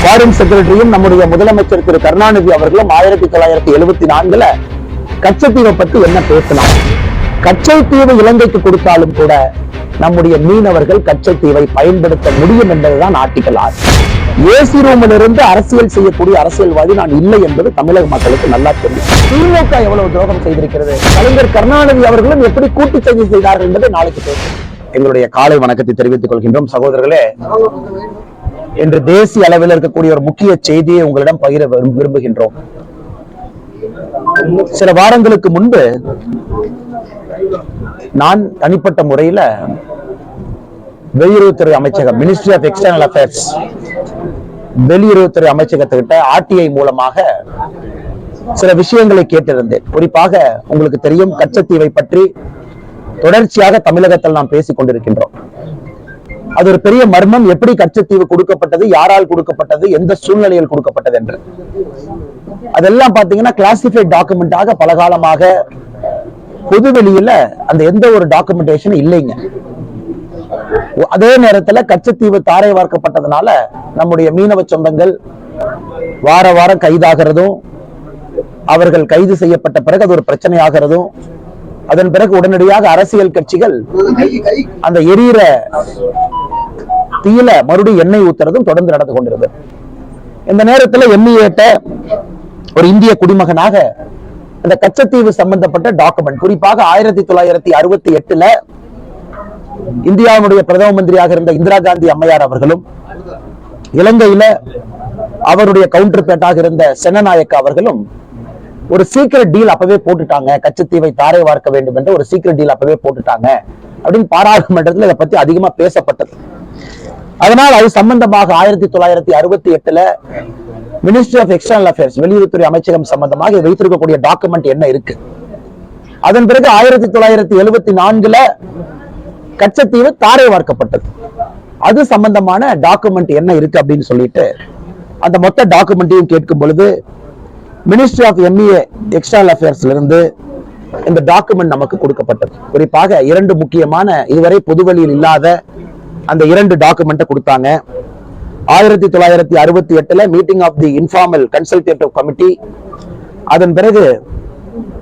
Foreign செக்ரட்டரியும் நம்முடைய முதலமைச்சர் திரு கருணாநிதி அவர்களும் 1974 கச்சத்தீவை பத்தி என்ன பேசினார்? கச்சத்தீவு இலங்கைக்கு கொடுத்தாலும் கூட நம்முடைய மீனவர்கள் கச்சத்தீவை பயன்படுத்த முடியும் என்பதுதான் ஆர்டிகல் 6. ஏசி ரூமில் இருந்து அரசியல் செய்யக்கூடிய அரசியல்வாதி நான் இல்லை என்பது தமிழக மக்களுக்கு நல்லா தெரியும். திமுக எவ்வளவு துரோகம் செய்திருக்கிறது, கலைஞர் கருணாநிதி அவர்களும் எப்படி கூட்டு செய்தி செய்தார்கள் என்பதை நாளைக்கு பேசும். எங்களுடைய காலை வணக்கத்தை தெரிவித்துக் கொள்கின்றோம். சகோதரர்களே, இன்று தேசிய அளவில் இருக்கக்கூடிய ஒரு முக்கிய செய்தியை உங்களிடம் பகிர விரும்புகின்றோம். சில வாரங்களுக்கு முன்பு நான் தனிப்பட்ட முறையில வெளியுறவுத்துறை அமைச்சகம், மினிஸ்ட்ரி ஆஃப் எக்ஸ்டர்னல் அஃபேர்ஸ், வெளியுறவுத்துறை அமைச்சகத்துக்கிட்ட ஆர்டிஐ மூலமாக சில விஷயங்களை கேட்டிருந்தேன். குறிப்பாக உங்களுக்கு தெரியும், கச்சத்தீவை பற்றி தொடர்ச்சியாக தமிழகத்தில் நாம் பேசிக் கொண்டிருக்கின்றோம். அது ஒரு பெரிய மர்மம். எப்படி கச்சத்தீவு கொடுக்கப்பட்டது, யாரால் கொடுக்கப்பட்டது, எந்த சூழ்நிலையில் கொடுக்கப்பட்டது என்று அதெல்லாம் பாத்தீங்கன்னா கிளாசிஃபைட் டாக்குமெண்டாக பல காலமாக பொதுவெளியில அந்த எந்த ஒரு டாக்குமெண்டேஷன் இல்லைங்க. அதே நேரத்தில் கச்சத்தீவு தாரை வார்க்கப்பட்டதுனால நம்முடைய மீனவ சொந்தங்கள் வார வாரம் கைதாகிறதும், அவர்கள் கைது செய்யப்பட்ட பிறகு அது ஒரு பிரச்சனையாகிறதும், அதன் பிறகு உடனடியாக அரசியல் கட்சிகள் அந்த எரியிற தீயில மறுபடியும் எண்ணெய் ஊத்துறதும் தொடர்ந்து நடந்து கொண்டிருந்தது. இந்த நேரத்தில் எம்இஏட்ட ஒரு இந்திய குடிமகனாக இந்த கச்சத்தீவு சம்பந்தப்பட்ட டாக்குமெண்ட், குறிப்பாக 1968 இந்தியாவுடைய பிரதம மந்திரியாக இருந்த இந்திரா காந்தி அம்மையார் அவர்களும், இலங்கையில அவருடைய கவுண்டர் பேட்டாக இருந்த சென்னநாயக்க அவர்களும் ஒரு சீக்கிரட் டீல் அப்பவே போட்டுட்டாங்க. கச்சத்தீவை தாரை வார்க்க வேண்டும் என்ற ஒரு சீக்கிரட் டீல் அப்பவே போட்டுட்டாங்க அப்படின்னு பாராளுமன்றத்தில் இதை பத்தி அதிகமா பேசப்பட்டது. அதனால் அது சம்பந்தமாக 1968 மினிஸ்ட்ரி ஆஃப் எக்ஸ்டர்னல் அஃபேர்ஸ், வெளியுறவுத்துறை அமைச்சகம் சம்பந்தமாக வைத்திருக்கக்கூடிய டாக்குமெண்ட் என்ன இருக்கு. அதன் பிறகு 1974 கச்சத்தீவு தாரை வார்க்கப்பட்டது. அது சம்பந்தமான டாக்குமெண்ட் என்ன இருக்கு அப்படின்னு சொல்லிட்டு அந்த மொத்த டாக்குமெண்ட்டையும் கேட்கும் பொழுது மினிஸ்ட்ரி ஆஃப் எம்இஏ எக்ஸ்டர்னல் அஃபேர்ஸ்ல இருந்து இந்த டாக்குமெண்ட் நமக்கு கொடுக்கப்பட்டது. குறிப்பாக 2 முக்கியமான, இதுவரை பொதுவெளியில் இல்லாத அந்த 2 டாக்குமெண்ட்டை கொடுத்தாங்க. 1968 meeting of the informal consultative committee, அதன் பிறகு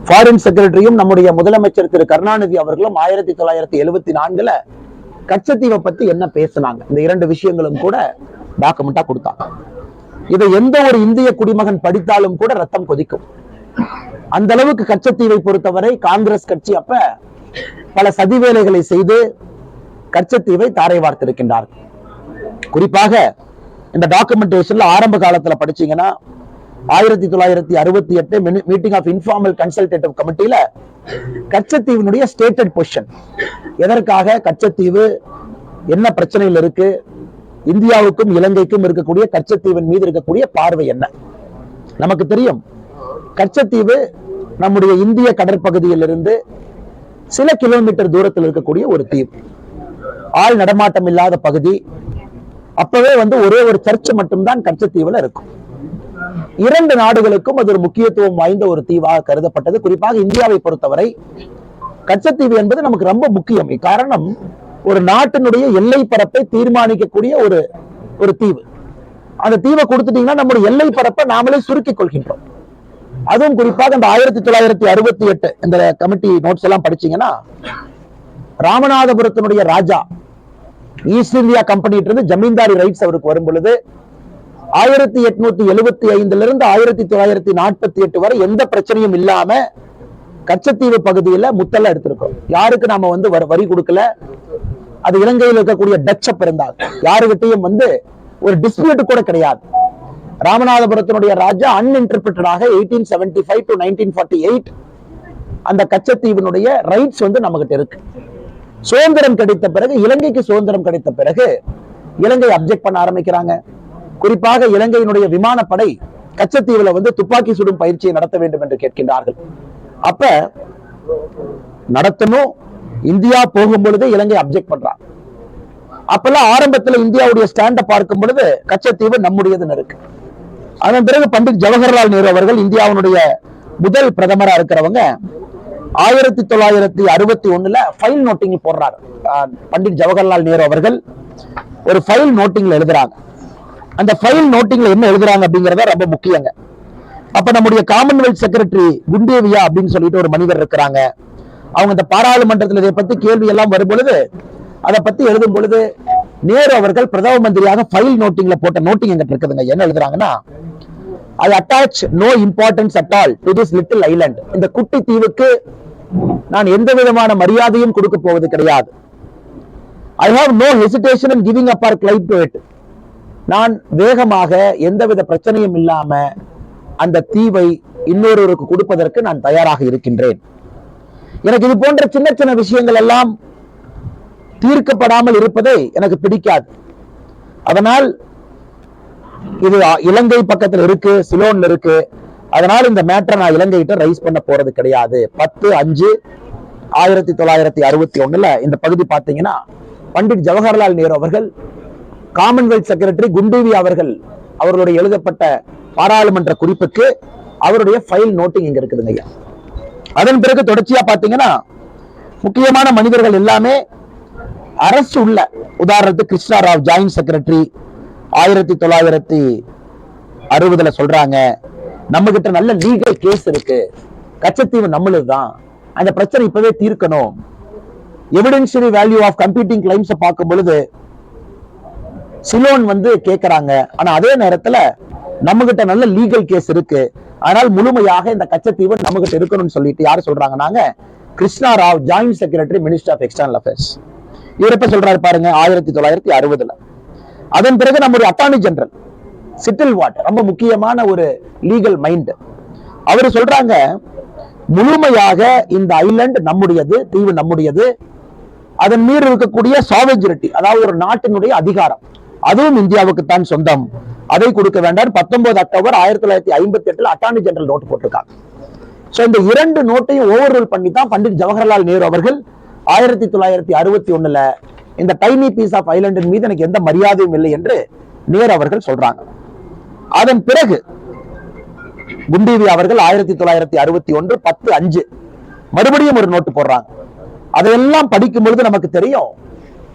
ஃபாரின் செக்ரட்டரியும் நம்முடைய முதலமைச்சர் திரு கருணாநிதி அவர்களும் 1974 கச்சத்தீவை பத்தி என்ன பேசினாங்க, இந்த 2 விஷயங்களும் கூட டாக்குமெண்டா கொடுத்தாங்க. இதை எந்த ஒரு இந்திய குடிமகன் படித்தாலும் கூட ரத்தம் கொதிக்கும். அந்த அளவுக்கு கச்சத்தீவை பொறுத்தவரை காங்கிரஸ் கட்சி அப்ப பல சதி வேலைகளை செய்து கச்சத்தீவை தாரை வார்த்திருக்கின்றார்கள். குறிப்பாக இந்த டாக்குமெண்டேஷன்ல ஆரம்ப காலத்துல படிச்சீங்கன்னா 1968 மீட்டிங் ஆஃப் இன்ஃபார்மல் கன்சல்டேட்டிவ் கமிட்டியில கச்சத்தீவினுடைய ஸ்டேட்டட் பொசிஷன், எதற்காக கச்சத்தீவு, என்ன பிரச்சனையில் இருக்கு, இந்தியாவுக்கும் இலங்கைக்கும் இருக்கக்கூடிய கச்சத்தீவின் மீது இருக்கக்கூடிய பார்வை என்ன. நமக்கு தெரியும், கச்சத்தீவு நம்முடைய இந்திய கடற்பகுதியில் இருந்து சில கிலோமீட்டர் தூரத்தில் இருக்கக்கூடிய ஒரு தீவு, ஆள் நடமாட்டம் இல்லாத பகுதி. அப்பவே ஒரே ஒரு சர்ச் மட்டும்தான் கச்சத்தீவுல இருக்கும். 2 நாடுகளுக்கும் அது ஒரு முக்கியத்துவம் வாய்ந்த ஒரு தீவாக கருதப்பட்டது. குறிப்பாக இந்தியாவை பொறுத்தவரை கச்சத்தீவு என்பது நமக்கு ரொம்ப முக்கியம். காரணம், ஒரு நாட்டினுடைய எல்லை பரப்பை தீர்மானிக்கக்கூடிய ஒரு தீவு. அந்த தீவை கொடுத்துட்டீங்கன்னா நம்முடைய எல்லை பரப்பை நாமளே சுருக்கிக் கொள்கின்றோம். அதுவும் குறிப்பாக இந்த 1968 இந்த கமிட்டி நோட்ஸ் எல்லாம் படிச்சீங்கன்னா, ராமநாதபுரத்தினுடைய ராஜா ஈஸ்ட் இந்தியா கம்பெனி இருந்து ஜமீன்தாரி ரைட்ஸ் அவருக்கு வரும் பொழுது 1875 இருந்து 1948 வரை எந்த பிரச்சனையும் இல்லாம கச்சத்தீவு பகுதியில முத்தல்ல எடுத்திருக்கோம். யாருக்கு நாம வரி கொடுக்கல. அது இலங்கையில் இருக்கக்கூடிய டச் இருந்தால் யாருகிட்டையும் ஒரு டிஸ்பியூட் கூட கிடையாது. ராமநாதபுரத்தினுடைய ராஜா அன்இன்டர்பிரட்டடாக 1875 to 1948 அந்த கச்சத்தீவினுடைய ரைட்ஸ் நம்ம கிட்ட இருக்கு. சுதந்திரம் கிடைத்த பிறகு, இலங்கைக்கு சுதந்திரம் கிடைத்த பிறகு இலங்கை அப்ஜெக்ட் பண்ண ஆரம்பிக்கிறாங்க. குறிப்பாக இலங்கையினுடைய விமானப்படை கச்சத்தீவுல துப்பாக்கி சுடும் பயிற்சியை நடத்த வேண்டும் என்று கேட்கின்றார்கள். அப்ப நடத்தணும், இந்தியா போகும் பொழுது இலங்கை அப்ஜெக்ட் பண்றாங்க. அப்பெல்லாம் ஆரம்பத்தில் இந்தியாவுடைய ஸ்டாண்ட பார்க்கும் பொழுது கச்சத்தீவு நம்முடையதுன்னு இருக்கு. அதன் பிறகு பண்டிட் ஜவஹர்லால் நேரு அவர்கள், இந்தியாவுடைய முதல் பிரதமரா இருக்கிறவங்க, 1961 ஃபைல் நோட்டிங் போடுறாரு. பண்டிட் ஜவஹர்லால் நேரு அவர்கள் ஒரு ஃபைல் நோட்டிங்ல எழுதுறாங்க, அந்த ஃபைல் நோட்டிங்ல என்ன எழுதுறாங்க அப்படிங்கறத ரொம்ப முக்கியங்க. அப்ப நம்முடைய காமன்வெல்த் செக்ரட்டரி குண்டேவியா அப்படின்னு சொல்லிட்டு ஒரு மனிதர் இருக்கிறாங்க. அவங்க இந்த பாராளுமன்றத்தில் இதை பத்தி கேள்வி எல்லாம் வரும் பொழுது அதை பத்தி எழுதும் பொழுது நேரு அவர்கள் பிரதம மந்திரியாக ஃபைல் நோட்டிங்ல போட்ட நோட்டிங் எங்கிட்ட இருக்குதுங்க. என்ன எழுதுறாங்கன்னா, I attach no importance at all to this little island. இந்த குட்டி தீவுக்கு நான் எந்த விதமான மரியாதையும் கொடுக்க போவது கிடையாது. I have no hesitation in giving up our claim to it. நான் வேகமாக எந்தவித பிரச்சனையும் இல்லாம அந்த தீவை இன்னொருவருக்கு கொடுப்பதற்கு நான் தயாராக இருக்கின்றேன். எனக்கு இது போன்ற சின்ன சின்ன விஷயங்கள் எல்லாம் தீர்க்கப்படாமல் இருப்பதை எனக்கு பிடிக்காது. அதனால் இது இலங்கை பக்கத்தில் இருக்கு, சிலோன்ல இருக்கு. அதனால் இந்த மேட்டரை நான் இலங்கைகிட்ட ரைஸ் பண்ண போறது கிடையாது. 10/5/1961 இந்த பகுதி பாத்தீங்கன்னா பண்டிட் ஜவஹர்லால் நேரு அவர்கள், காமன்வெல்த் செக்ரட்டரி குண்டேவி அவர்கள் அவர்களுடைய எழுதப்பட்ட பாராளுமன்ற குறிப்புக்கு அவருடைய ஃபைல் நோட்டிங் இங்க இருக்குதுங்க ஐயா. அதன் பிறகு தொடர்ச்சியா பாத்தீங்கன்னா முக்கியமான மனிதர்கள் எல்லாமே அரசு உள்ள, உதாரணத்துக்கு கிருஷ்ணா ராவ் ஜாயின்ட் செக்ரட்டரி 1960 சொல்றாங்க, நம்ம கிட்ட நல்ல லீகல் கேஸ் இருக்கு, கச்சத்தீவு நம்மளுதுதான், அந்த பிரச்சனை இப்பவே தீர்க்கணும். Evidentiary value of competing claims பார்க்கும் பொழுது சிலோன் கேக்குறாங்க. ஆனா அதே நேரத்துல நம்ம கிட்ட நல்ல லீகல் கேஸ் இருக்கு, ஆனால் முழுமையாக இந்த கச்சத்தீவு நம்ம கிட்ட இருக்கணும்னு சொல்லிட்டு யாரு சொல்றாங்க? நாங்க Krishna Rao joint secretary minister of external affairs. இவர் எப்ப சொல்றாரு பாருங்க, 1960. அதன் பிறகு நம்முடைய அட்டார்னி ஜெனரல் சிட்டில் வாட், ரொம்ப முக்கியமான ஒரு லீகல் மைண்ட், அவர் சொல்றாங்க முழுமையாக இந்த ஐலண்ட் நம்முடையது, தீவு நம்முடையது, அதன் மீது இருக்கக்கூடிய சாவேஜரிட்டி, அதாவது ஒரு நாட்டினுடைய அதிகாரம், அதுவும் இந்தியாவுக்கு தான் சொந்தம், அதை கொடுக்க வேண்டாம். 19 அக்டோபர் 1958 அட்டார்னி ஜெனரல் நோட் போட்டிருக்காங்க. சோ இந்த இரண்டு நோட்டையும் ஓவர் ரூல் பண்ணி தான் பண்டிட் ஜவஹர்லால் நேரு அவர்கள் 1961 இந்த டைனி பீஸ் ஆஃப் ஐலண்டின் மீது எனக்கு எந்த மரியாதையும் இல்லை என்று நேரு அவர்கள் சொல்றாங்க. அதன் பிறகு குண்டேவி அவர்கள் 1961 10/5 மறுபடியும் ஒரு நோட்டு போடுறாங்க. அதையெல்லாம் படிக்கும் பொழுது நமக்கு தெரியும்,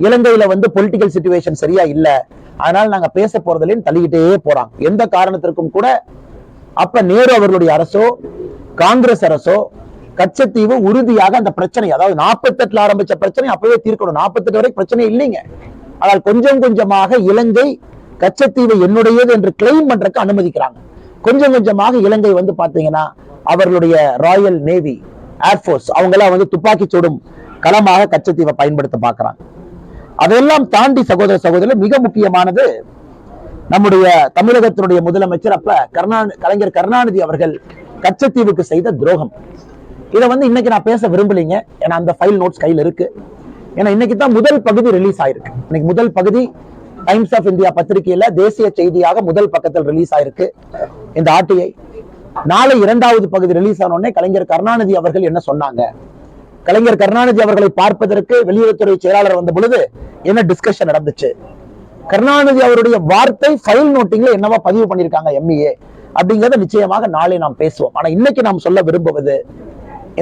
இலங்கையில பொலிட்டிக்கல் சிச்சுவேஷன் சரியா இல்ல, அதனால நாங்க பேச போறதுலயும் தள்ளிக்கிட்டே போறாங்க. எந்த காரணத்திற்கும் கூட அப்ப நேரு அவர்களுடைய அரசோ காங்கிரஸ் அரசோ கச்சத்தீவு உறுதியாக அந்த பிரச்சனை, அதாவது 48 ஆரம்பிச்ச பிரச்சனை அப்பவே தீர்க்கணும். 48 வரைக்கும் பிரச்சனை இல்லைங்க. ஆனால் கொஞ்சம் கொஞ்சமாக இலங்கை கச்சத்தீவு என்னுடையது என்று கிளைம் பண்றதுக்கு அனுமதிக்கிறாங்க. கொஞ்சம் கொஞ்சமாக இலங்கை பாத்தீங்கன்னா அவர்களுடைய ராயல் நேவி, ஏர்போர்ஸ் அவங்க எல்லாம் துப்பாக்கி சுடும் களமாக கச்சத்தீவை பயன்படுத்த பாக்குறாங்க. அதெல்லாம் தாண்டி சகோதர சகோதரர், மிக முக்கியமானது நம்முடைய தமிழகத்தினுடைய முதலமைச்சர் அப்ப கலைஞர் கருணாநிதி அவர்கள் கச்சத்தீவுக்கு செய்த துரோகம். இதை இன்னைக்கு நான் பேச விரும்பலீங்க, ஏன்னா அந்த ஃபைல் நோட்ஸ் கையில் இருக்கு. ஏன்னா இன்னைக்கு தான் முதல் பகுதி ரிலீஸ் ஆயிருக்கு. இன்னைக்கு முதல் பகுதி டைம்ஸ் ஆஃப் இந்தியா பத்திரிகையில தேசிய செய்தியாக முதல் பக்கத்தில் ரிலீஸ் ஆயிருக்கு இந்த ஆர்டிஐ. நாளை 2வது பகுதி ரிலீஸ் ஆன உடனே கலைஞர் கருணாநிதி அவர்கள் என்ன சொன்னாங்க, கலைஞர் கருணாநிதி அவர்களை பார்ப்பதற்கு வெளியுறவுத்துறை செயலாளர் வந்த பொழுது என்ன டிஸ்கஷன் நடந்துச்சு, கருணாநிதி அவருடைய வார்த்தை ஃபைல் நோட்டிங்ல என்னவா பதிவு பண்ணிருக்காங்க எம்ஏ அப்படிங்கறத நிச்சயமாக நாளை நாம் பேசுவோம். ஆனா இன்னைக்கு நாம் சொல்ல விரும்புவது,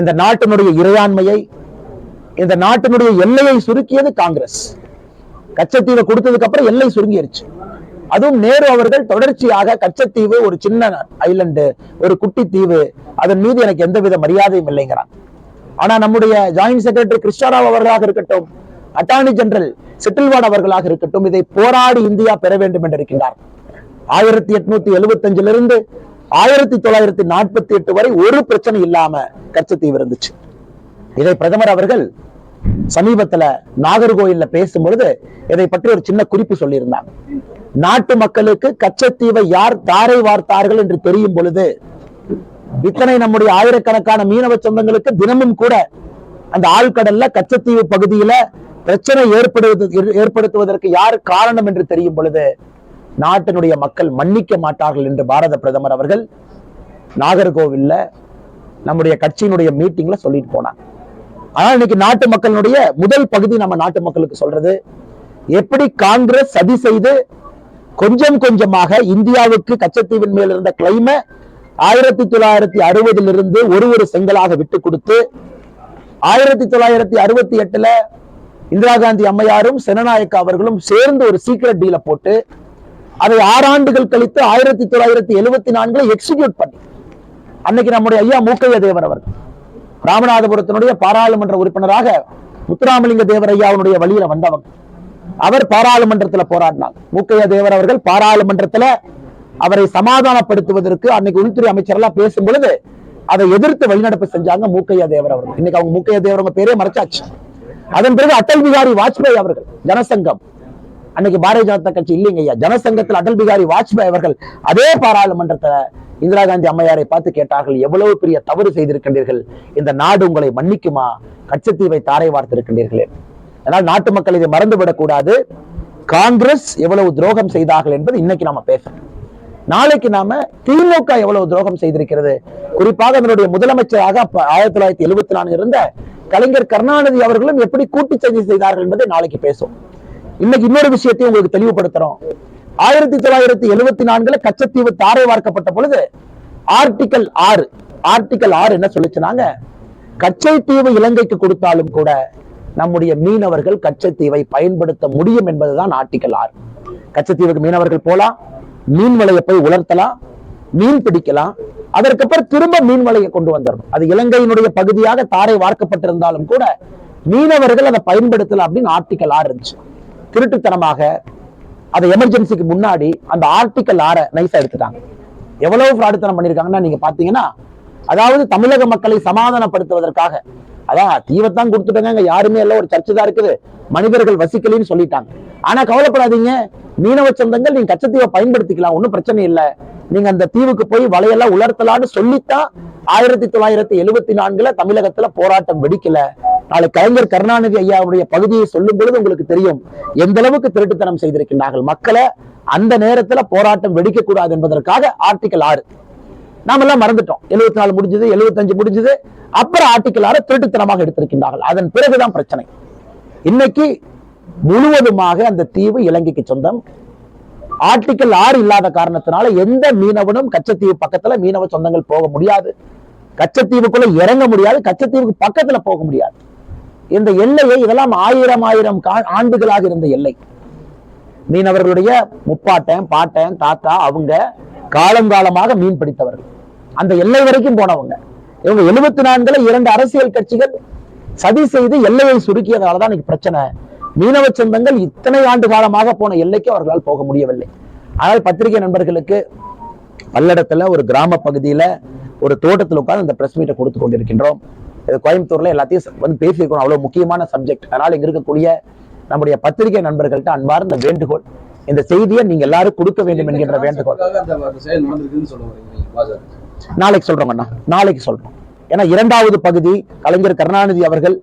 இந்த நாட்டினுடைய இறையாண்மையை, இந்த நாட்டினுடைய எல்லையை சுருக்கியது காங்கிரஸ். கச்சத்தீவை கொடுத்ததுக்கு அப்புறம் எல்லை சுருங்கிருச்சு. அதுவும் நேரு அவர்கள் தொடர்ச்சியாக கச்சத்தீவு ஒரு சின்ன ஐலண்டு, ஒரு குட்டி தீவு, அதன் மீது எனக்கு எந்தவித மரியாதையும் இல்லைங்கிறான். ஆனா நம்முடைய ஜாயின்ட் செக்ரட்டரி கிருஷ்ணராவ் அவர்களாக இருக்கட்டும், அட்டார்னி ஜெனரல் சிட்டில்வாட் அவர்களாக இருக்கட்டும், இதை போராடி இந்தியா பெற வேண்டும் என்று இருக்கின்றார். 1875 1948 வரை ஒரு பிரச்சனை இல்லாம கச்சத்தீவு இருந்துச்சு. இதை பிரதமர் அவர்கள் சமீபத்துல நாகர்கோயில்ல பேசும்பொழுது இதை பற்றி ஒரு சின்ன குறிப்பு சொல்லி இருந்தாங்க. நாட்டு மக்களுக்கு கச்சத்தீவை யார் தாரை வார்த்தார்கள் என்று தெரியும் பொழுது, இத்தனை நம்முடைய ஆயிரக்கணக்கான மீனவ சொந்தங்களுக்கு தினமும் கூட அந்த ஆழ்கடல்ல கச்சத்தீவு பகுதியில பிரச்சனை ஏற்படுத்துவதற்கு யார் காரணம் என்று தெரியும் பொழுது நாட்டினுடைய மக்கள் மன்னிக்க மாட்டார்கள் என்று பாரத பிரதமர் அவர்கள் நாகர்கோவில்ல நம்முடைய கட்சியினுடைய மீட்டிங்ல சொல்லிட்டு போனாங்க. ஆனால் இன்னைக்கு நாட்டு மக்களுடைய முதல் பகுதி நம்ம நாட்டு மக்களுக்கு சொல்றது, எப்படி காங்கிரஸ் சதி செய்து கொஞ்சம் கொஞ்சமாக இந்தியாவுக்கு கச்சத்தீவின் மேல் இருந்த கிளைம 1960 ஒரு செங்கலாக விட்டு கொடுத்து 1968 இந்திரா காந்தி அம்மையாரும் செனநாயக்கா அவர்களும் சேர்ந்து ஒரு சீக்ரெட் டீல போட்டு அதை 6 ஆண்டுகள் கழித்து 1974 எக்ஸிக்யூட் பண்ணி அன்னைக்கு நம்முடைய ஐயா மூக்கைய தேவர் அவர்கள் ராமநாதபுரத்தினுடைய பாராளுமன்ற உறுப்பினராக முத்துராமலிங்க தேவர் ஐயாவுடைய வழியில வந்தவங்க. அவர் பாராளுமன்றத்தில் போராடினார். மூக்கைய தேவர் அவர்கள் பாராளுமன்றத்தில் அவரை சமாதானப்படுத்துவதற்கு அன்னைக்கு உள்துறை அமைச்சர் எல்லாம் பேசும் பொழுது அதை எதிர்த்து வெளிநடப்பு செஞ்சாங்க மூக்கையா தேவர் அவர்கள். இன்னைக்கு அவங்க மூக்கையா தேவர் பேரே மறைச்சாச்சு. அதன் பிறகு அடல் பிகாரி வாஜ்பாய் அவர்கள் ஜனசங்கம், அன்னைக்கு பாரதிய ஜனதா கட்சி இல்லைங்க ஐயா, ஜனசங்கத்தில் அடல் பிகாரி வாஜ்பாய் அவர்கள் அதே பாராளுமன்றத்தில் இந்திரா காந்தி அம்மையாரை பார்த்து கேட்டார்கள், எவ்வளவு பெரிய தவறு செய்திருக்கின்றீர்கள், இந்த நாடு உங்களை மன்னிக்குமா, கச்சத்தீவை தாரை வார்த்திருக்கின்றீர்களே. அதனால் நாட்டு மக்கள் இதை மறந்துவிடக் கூடாது. காங்கிரஸ் எவ்வளவு துரோகம் செய்தார்கள் என்பது இன்னைக்கு நாம பேசணும். நாளைக்கு நாம திமுக எவ்வளவு துரோகம் செய்திருக்கிறது, குறிப்பாக அதனுடைய முதலமைச்சராக 1974 இருந்த கலைஞர் கருணாநிதி அவர்களும் எப்படி கூட்டு சதி செய்தார்கள் என்பதை நாளைக்கு பேசும். இன்னைக்கு இன்னொரு விஷயத்தையும் உங்களுக்கு தெளிவுபடுத்துறோம். 1974 கச்சத்தீவு தாரை வார்க்கப்பட்ட பொழுது ஆர்டிகல் 6 என்ன சொல்லிச்சுனாங்க, கச்சத்தீவு இலங்கைக்கு கொடுத்தாலும் கூட நம்முடைய மீனவர்கள் கச்சத்தீவை பயன்படுத்த முடியும் என்பதுதான் ஆர்டிகல் 6. கச்சத்தீவுக்கு மீனவர்கள் போலாம், மீன் வலையை போய் உலர்த்தலாம், மீன் பிடிக்கலாம், அதற்கப்புறம் திரும்ப மீன் வலையை கொண்டு வந்துடணும். அது இலங்கையினுடைய பகுதியாக தாரை வார்க்கப்பட்டிருந்தாலும் கூட மீனவர்கள் அதை பயன்படுத்தலாம் அப்படின்னு ஆர்டிகல் 6 இருந்துச்சு. திருட்டுத்தனமாக அதை எமர்ஜென்சிக்கு முன்னாடி அந்த ஆர்டிகல் 6 நைஸா எடுத்துட்டாங்க. எவ்வளவு ஃப்ராடுத்தனம் பண்ணிருக்காங்கன்னா நீங்க பாத்தீங்கன்னா, அதாவது தமிழக மக்களை சமாதானப்படுத்துவதற்காக, அதான் தீவத்தான் கொடுத்துட்டாங்க, யாருமே எல்லாம் ஒரு சர்ச்சை தான் இருக்குது, மனிதர்கள் வசிக்கலின்னு சொல்லிட்டாங்க. ஆனா கவலைப்படாதீங்க, மீனவ சொந்தங்கள் நீங்க கச்சத்தீவை பயன்படுத்திக்கலாம், ஒன்னும் பிரச்சனை இல்லை, நீங்க அந்த தீவுக்கு போய் வலையெல்லாம் உலர்த்தலான்னு சொல்லித்தான் 1974 தமிழகத்துல போராட்டம் வெடிக்கல. நாளை கலைஞர் கருணாநிதி ஐயாவுடைய பகுதியை சொல்லும் பொழுது உங்களுக்கு தெரியும் எந்த அளவுக்கு திருட்டுத்தனம் செய்திருக்கின்றார்கள். மக்களை அந்த நேரத்துல போராட்டம் வெடிக்க கூடாது என்பதற்காக ஆர்டிகல் 6 நாம எல்லாம் மறந்துட்டோம். 74 முடிஞ்சது, 75 முடிஞ்சது, அப்புறம் ஆர்டிகல் 6 திருட்டுத்தனமாக எடுத்திருக்கின்றார்கள். அதன் பிறகுதான் பிரச்சனை. இன்னைக்கு முழுவதுமாக அந்த தீவு இலங்கைக்கு சொந்தம். ஆர்டிகல் 6 இல்லாத காரணத்தினால எந்த மீனவனும் கச்சத்தீவு பக்கத்துல மீனவ சொந்தங்கள் போக முடியாது, கச்சத்தீவுக்குள்ள இறங்க முடியாது, கச்சத்தீவுக்கு பக்கத்துல போக முடியாது. இந்த எல்லையை, இதெல்லாம் ஆயிரம் ஆண்டுகளாக இருந்த எல்லை. மீனவர்களுடைய முப்பாட்டன், பாட்டன், தாத்தா அவங்க காலங்காலமாக மீன் பிடித்தவர்கள், அந்த எல்லை வரைக்கும் போனவங்க. இவங்க 74 2 அரசியல் கட்சிகள் சதி செய்து எல்லையை சுருக்கியதாலதான் இன்னைக்கு பிரச்சனை. மீனவ சொந்தங்கள் இத்தனை ஆண்டு காலமாக போன எல்லைக்கு அவர்களால் போக முடியவில்லை. ஆனால் பத்திரிகை நண்பர்களுக்கு பல்லடத்துல ஒரு கிராம பகுதியில ஒரு தோட்டத்தில் உட்கார்ந்து இந்த பிரஸ் மீட்டை கொடுத்து கொண்டிருக்கின்றோம். கோயம்புத்தூர்ல எல்லாத்தையும் வந்து பேசியிருக்கணும், அவ்வளவு முக்கியமான சப்ஜெக்ட். அதனால இங்க இருக்கக்கூடிய நம்முடைய பத்திரிகை நண்பர்கள்ட்ட அன்பார்ந்த வேண்டுகோள், இந்த செய்தியை நீங்க எல்லாரும் கொடுக்க வேண்டும் என்கின்ற வேண்டுகோள். நாளைக்கு சொல்றோம் அண்ணா, நாளைக்கு சொல்றோம். ஏன்னா 2வது பகுதி கலைஞர் கருணாநிதி அவர்கள்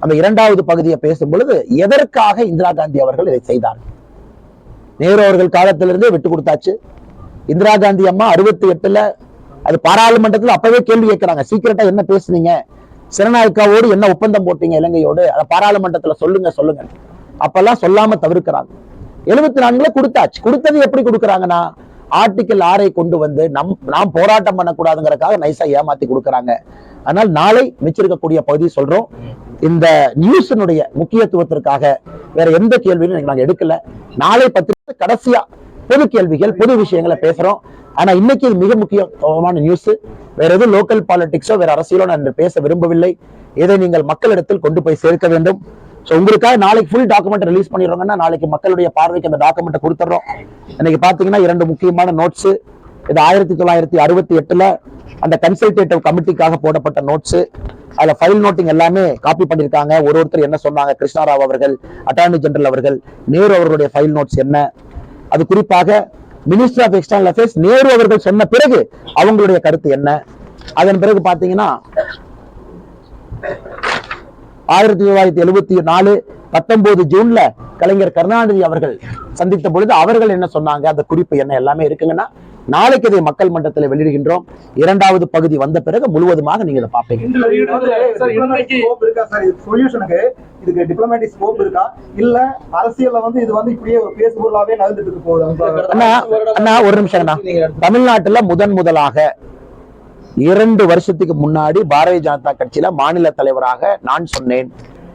அந்த 2வது பகுதியை பேசும் பொழுது எதற்காக இந்திரா காந்தி அவர்கள் இதை செய்தார். நேரு அவர்கள் காலத்திலிருந்தே விட்டு கொடுத்தாச்சு. இந்திரா காந்தி அம்மா 68 அது பாராளுமன்றத்தில் அப்பவே கேள்வி கேட்கிறாங்க, சீக்கிரட்டா என்ன பேசுனீங்க, சிறநாயக்காவோடு என்ன ஒப்பந்தம் போட்டீங்க இலங்கையோடு, அதை பாராளுமன்றத்துல சொல்லுங்க. அப்பெல்லாம் சொல்லாம தவிர்க்கிறாங்க. 74 கொடுத்தாச்சு. கொடுத்தது எப்படி கொடுக்குறாங்கன்னா, ஆர்டிகல் 6 கொண்டு வந்து நாம் போராட்டம் பண்ணக்கூடாதுங்கிறதுக்காக நைஸா ஏமாத்தி கொடுக்குறாங்க. ஆனால் நாளை மிச்சிருக்கக்கூடிய பகுதி சொல்றோம். இந்த நியூஸினுடைய முக்கியத்துவத்திற்காக வேற எந்த கேள்வியும் நாங்க எடுக்கல. நாளை 10 கடைசியா பொது கேள்விகள், பொது விஷயங்களை பேசுறோம். ஆனா இன்னைக்கு இது மிக முக்கியமான நியூஸ். வேற எதுவும் லோக்கல் பாலிடிக்ஸோ வேற அரசியலோ நான் பேச விரும்பவில்லை. இதை நீங்கள் மக்களிடத்தில் கொண்டு போய் சேர்க்க வேண்டும். உங்களுக்காக நாளைக்கு ஃபுல் டாக்குமெண்ட் ரிலீஸ் பண்ணிடுறோங்கன்னா நாளைக்கு மக்களுடைய பார்வைக்கு அந்த டாக்குமெண்ட் கொடுத்துறோம். இன்னைக்கு பாத்தீங்கன்னா 2 முக்கியமான நோட்ஸ். இது 1968 அந்த கன்சல்டேட்டிவ் கமிட்டிக்காக போடப்பட்ட நோட்ஸ். அதுல ஃபைல் நோட்டிங் எல்லாமே காப்பி பண்ணிருக்காங்க. ஒருத்தர் என்ன சொன்னாங்க, கிருஷ்ணாராவ் அவர்கள், அட்டார்னி ஜெனரல் அவர்கள், நேரு அவர்களுடைய ஃபைல் நோட்ஸ் என்ன, அது குறிப்பாக minister of external affairs Nehru அவர்கள் சொன்ன பிறகு அவங்களுடைய கருத்து என்ன. அதன் பிறகு பாத்தீங்கன்னா 1974 19 ஜூன்ல கலைஞர் கருணாநிதி அவர்கள் சந்தித்த பொழுது அவர்கள் என்ன சொன்னாங்க, அந்த குறிப்பு என்ன, எல்லாமே இருக்குங்கன்னா நாளைக்கு இதை மக்கள் மன்றத்தில் வெளியிடுகின்றோம். 2வது பகுதி வந்த பிறகு முழுவதுமாக நீங்க இதை பார்ப்பீங்க. இதுக்கு டிப்ளமேட்டிக் ஸ்கோப் இருக்கா, இல்ல அரசியல்ல வந்து இது வந்து இப்படியே ஒரு பேசுபொருளாவே நகர்ந்துட்டு போகுது? அண்ணா ஒரு நிமிஷம் அண்ணா. தமிழ்நாட்டுல முதலாக 2 வருஷத்துக்கு முன்னாடி பாரதிய ஜனதா கட்சியில மாநில தலைவராக நான் சொன்னேன்,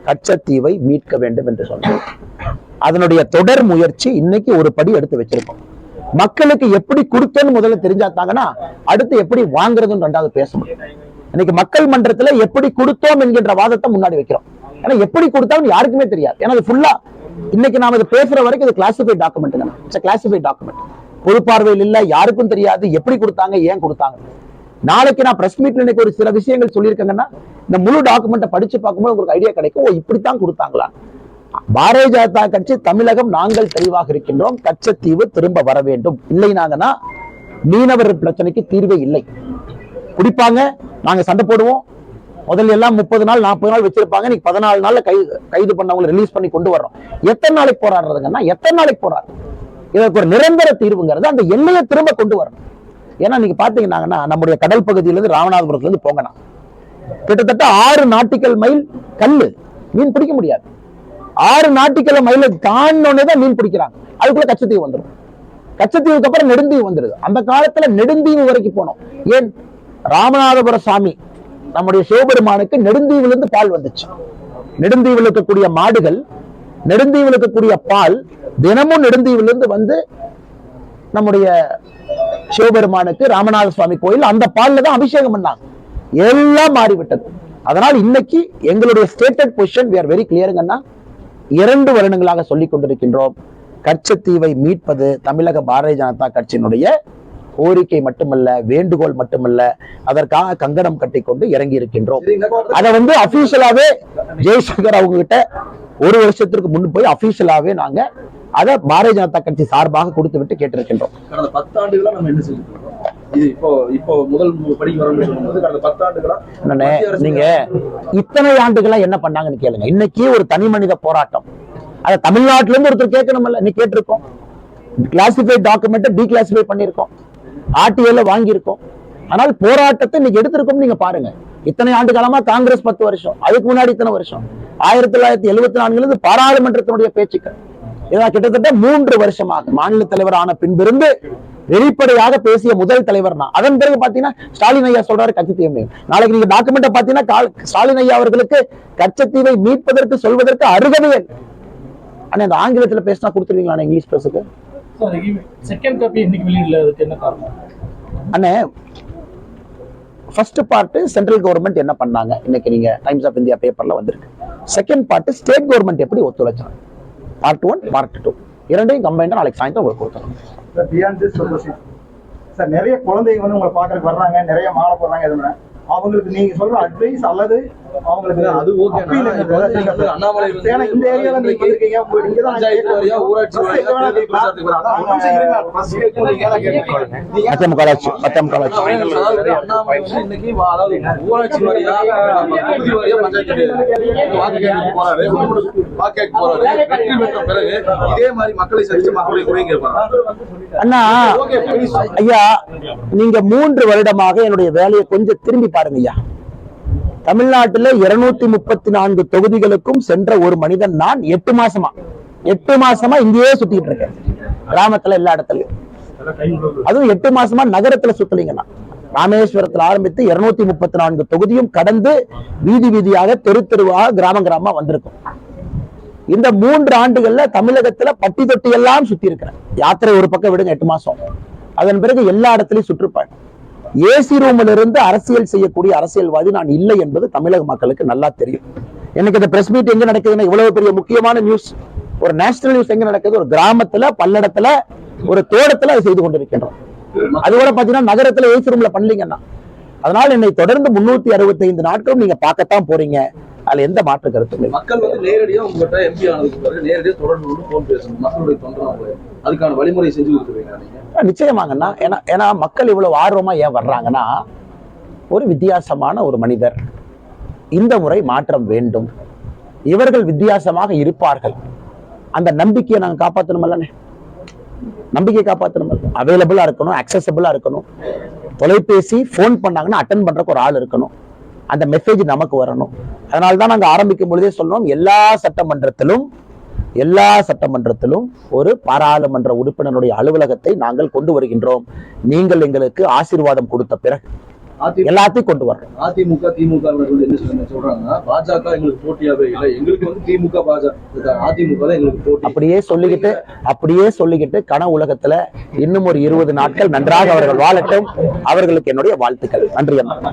கச்சத்தீவை மீட்க வேண்டும் என்று சொன்னேன். அதனுடைய தொடர் முயற்சி இன்னைக்கு ஒரு படி எடுத்து வச்சிருக்கோம். மக்களுக்கு எப்படி கொடுத்தோன்னு முதல்ல தெரிஞ்சாத்தாங்கன்னா அடுத்து எப்படி வாங்குறதுன்னு ரெண்டாவது பேச முடியும். இன்னைக்கு மக்கள் மன்றத்துல எப்படி கொடுத்தோம் என்கின்ற வாதத்தை முன்னாடி வைக்கிறோம். ஏன்னா எப்படி கொடுத்தாலும் யாருக்குமே தெரியாது. ஏன்னா அது ஃபுல்லா இன்னைக்கு நாம இது பேசுற வரைக்கும் இது கிளாசிஃபைட் டாக்குமெண்ட். கிளாசிஃபைட் டாக்குமெண்ட் பொது பார்வையில் இல்ல, யாருக்கும் தெரியாது எப்படி கொடுத்தாங்க, ஏன் கொடுத்தாங்க. நாளைக்கு நான் பிரஸ் மீட்ல இன்னைக்கு ஒரு சில விஷயங்கள் சொல்லியிருக்கேங்கன்னா இந்த முழு டாக்குமெண்ட்டை படிச்சு பார்க்கும்போது உங்களுக்கு ஐடியா கிடைக்கும், ஓ இப்படித்தான் கொடுத்தாங்களா. பாரதிய ஜனதா கட்சி தமிழகம் நாங்கள் தெளிவாக இருக்கின்றோம், கச்சத்தீவு திரும்ப வர வேண்டும். இல்லைனாங்கன்னா மீனவர் பிரச்சனைக்கு தீர்வே இல்லை. குடிப்பாங்க, நாங்க சண்டை போடுவோம். முதல்ல எல்லாம் 30 நாள் 40 நாள் வச்சிருப்பாங்க, இன்னைக்கு 14 நாள்ல கைது பண்ணவங்களை ரிலீஸ் பண்ணி கொண்டு வர்றோம். எத்தனை நாளைக்கு போராடுறதுங்கன்னா எத்தனை நாளைக்கு போராடுறது. இதற்கு ஒரு நிரந்தர தீர்வுங்கிறது அந்த எல்லையை திரும்ப கொண்டு வரணும். ஏன்னா நீங்க பாத்தீங்கன்னா நம்முடைய கடல் பகுதியிலிருந்து ராமநாதபுரத்துல இருந்து போங்கண்ணா கிட்டத்தட்ட 6 நாட்டிக்கல் மைல் கல்லு, மீன் பிடிக்க முடியாது. 6 நாட்டிக்கல் மைல தாண்டோன்னே தான் மீன் பிடிக்கிறாங்க. அதுக்குள்ள கச்சத்தீவு வந்துடும். கச்சத்தீவுக்கு அப்புறம் நெடுந்தீவு வந்துடுது. அந்த காலத்துல நெடுந்தீவு வரைக்கும் போனோம். ஏன் ராமநாதபுர சாமி நம்முடைய சிவபெருமானுக்கு நெடுந்தீவுல இருந்து பால் வந்துச்சு. நெடுந்தீவில் இருக்கக்கூடிய மாடுகள், நெடுந்தீவில் இருக்கக்கூடிய பால் தினமும் நெடுந்தீவுல இருந்து வந்து நம்முடைய சிவபெருமானுக்கு ராமநாத சுவாமி கோயில் அந்த பால்ல தான் அபிஷேகம் பண்ணாங்க. எல்லாம் மாறிவிட்டது. அதனால் இன்னைக்கு எங்களுடைய stated position we are very clearங்கன்னா 2 வருடங்களாக சொல்லிக் கொண்டிருக்கின்றோம். கச்சத்தீவை மீட்பது தமிழக பாரதிய ஜனதா கட்சியினுடைய கோரிக்கை மட்டுமல்ல, வேண்டுகோள் மட்டுமல்ல, அதற்காக கங்கணம் கட்டிக்கொண்டு இறங்கி இருக்கின்றோம். அதை அபிஷியலாவே ஜெய்சங்கர் அவங்க கிட்ட 1 வருஷத்திற்கு முன்பு போய் அபிஷியலாவே நாங்க அதை பாரதிய ஜனதா கட்சி சார்பாக கொடுத்து விட்டு கேட்டிருக்கின்றோம். கடந்த 10 ஆண்டுகளா நம்ம என்ன செஞ்சிருக்கோம்? இது இப்போ முதல் படி வரணும்னு கடந்த 10 ஆண்டுகளா நீங்க இத்தனை ஆண்டுகளா என்ன பண்ணாங்கன்னு கேளுங்க. இன்னைக்கு ஒரு தனி மனித போராட்டம். அதை தமிழ்நாட்டில இருந்து ஒருத்தர் கேட்கணும்ல, நீ கேட்டிருக்கோம். கிளாசிஃபைட் டாக்குமெண்ட் டீகிளாசிஃபை பண்ணிருக்கோம், ஆர்டிஐல வாங்கியிருக்கோம். ஆனால் போராட்டத்தை இன்னைக்கு எடுத்திருக்கோம். நீங்க பாருங்க, இத்தனை ஆண்டு காலமா காங்கிரஸ் 10 வருஷம், அதுக்கு முன்னாடி இத்தனை வருஷம் 1974 பாராளுமன்றத்தினுடைய பேச்சுக்கள், இதான் கிட்டத்தட்ட 3 வருஷமாக மாநில தலைவர் ஆன பின்பிருந்து வெளிப்படையாக பேசிய முதல் தலைவர் தான். அதன் பிறகு பாத்தீங்கன்னா ஸ்டாலின் ஐயா சொல்றாரு கச்சத்தீவு. நாளைக்கு நீங்க டாக்குமெண்ட்டை பாத்தீங்கன்னா ஸ்டாலின் ஐயா அவர்களுக்கு கச்சத்தீவை மீட்பதற்கு சொல்வதற்கு அருகதையே. ஆனா இந்த ஆங்கிலத்துல பேசினா கொடுத்துருவீங்களா இங்கிலீஷ் பேசுக்கு? அண்ணே ஃபர்ஸ்ட் பார்ட் சென்ட்ரல் கவர்மெண்ட் என்ன பண்ணாங்க, இன்னைக்கு நீங்க டைம்ஸ் ஆஃப் இந்தியா பேப்பர்ல வந்திருக்கு. செகண்ட் பார்ட் ஸ்டேட் கவர்மெண்ட் எப்படி ஒத்துழைச்சாங்க. பார்ட் 1 பார்ட் 2 இரண்டையும் கம்பைண்டா நாளைக்கு சாயந்தரம் உங்களுக்கு கொடுத்துருவோம். சார் நிறைய குழந்தைங்க உங்களை பாக்குறதுக்கு வர்றாங்க, நிறைய மாலை போடுறாங்க. எதுனா அவங்களுக்கு நீங்க சொல்ற அட்வைஸ் அல்லது அவங்களுக்கு அது ஓகே. அண்ணாமலை இந்த ஏரியால நீங்க இருக்கீங்க, இங்க தான் ஊராட்சி இன்னைக்கு அதாவது ஊராட்சி வாரியா பகுதி வாரியா பஞ்சாயத்து போறாரு, வாக்கேட் போறாரு. வெற்றி பெற்ற பிறகு இதே மாதிரி மக்களை சந்திச்சு மக்களை குறை கேட்பாங்க. அண்ணா ஐயா, நீங்க 3 வருடமாக என்னுடைய வேலையை கொஞ்சம் திரும்பி பாருங்க ஐயா. தமிழ்நாட்டில் 234 தொகுதிகளுக்கும் சென்ற ஒரு மனிதன் நான் 8 மாசமா இங்கேயே சுத்திட்டு இருக்கேன். கிராமத்துல எல்லா இடத்துலயும், அதுவும் 8 மாசமா நகரத்துல சுத்தலீங்கன்னா. ராமேஸ்வரத்தில் ஆரம்பித்து 234 தொகுதியும் கடந்து வீதி வீதியாக தெரு தெருவாக கிராமமா வந்திருக்கும். இந்த 3 ஆண்டுகள்ல தமிழகத்துல பட்டி தொட்டி எல்லாம் சுத்தி இருக்கிறேன். யாத்திரை ஒரு பக்கம் விடுங்க, 8 மாசம். அதன் பிறகு எல்லா இடத்துலயும் சுற்றுப்பயணம். ஏசி ரூம்ல இருந்து அரசியல் செய்யக்கூடிய அரசியல்வாதி நான் இல்லை என்பது தமிழக மக்களுக்கு நல்லா தெரியும். எனக்கு இந்த பிரஸ் மீட் எங்க நடக்குதுன்னா, இவ்வளவு பெரிய முக்கியமான நியூஸ், ஒரு நேஷனல் நியூஸ் எங்க நடக்குது, ஒரு கிராமத்துல, பல்லடத்துல, ஒரு தோட்டத்துல அதை செய்து கொண்டிருக்கின்றோம். அது கூட பாத்தீங்கன்னா நகரத்துல ஏசி ரூம்ல பண்ணலீங்கன்னா. அதனால என்னை தொடர்ந்து 365 நாட்களும் நீங்க பார்க்கத்தான் போறீங்க. அதுல எந்த மாற்று கருத்து இல்லை. மக்கள் நேரடியா உங்ககிட்ட எம்பி ஆனதுக்கு பிறகு நேரடியா தொடர்பு போன் பேசணும், மக்களுடைய தொண்டர்கள் அதுக்கான வழிமுறை செஞ்சு கொடுத்துருவீங்க நீங்க? நிச்சயமாங்கண்ணா. ஏன்னா மக்கள் இவ்வளவு ஆர்வமா ஏன் வர்றாங்கன்னா, ஒரு வித்தியாசமான ஒரு மனிதர், இந்த முறை மாற்றம் வேண்டும், இவர்கள் வித்தியாசமாக இருப்பார்கள், அந்த நம்பிக்கையை நாங்க காப்பாற்றணுமல்லண்ணே. நம்பிக்கை காப்பாற்றணும், அவைலபிளா இருக்கணும், அக்சசபிளா இருக்கணும். தொலைபேசி போன் பண்ணாங்கன்னா அட்டன் பண்றதுக்கு ஒரு ஆள் இருக்கணும், அந்த மெசேஜ் நமக்கு வரணும். அதனால்தான் நாங்க ஆரம்பிக்கும் பொழுதே சொன்னோம், எல்லா சட்டமன்றத்திலும் ஒரு பாராளுமன்ற உறுப்பினருடைய அலுவலகத்தை நாங்கள் கொண்டு வருகின்றோம். நீங்கள் எங்களுக்கு ஆசீர்வாதம் கொடுத்த பிறகு எல்லாத்தையும் கொண்டு வர்றோம். அதிமுக திமுக என்ன சொல்றாங்கன்னா பாஜக எங்களுக்கு போட்டியாவே இல்லை, எங்களுக்கு வந்து திமுக பாஜக அதிமுக தான் எங்களுக்கு போட்டி. அப்படியே சொல்லிக்கிட்டு கனவு உலகத்துல இன்னும் ஒரு 20 நாட்கள் நன்றாக அவர்கள் வாழட்டும். அவர்களுக்கு என்னுடைய வாழ்த்துக்கள். நன்றி அண்ணா.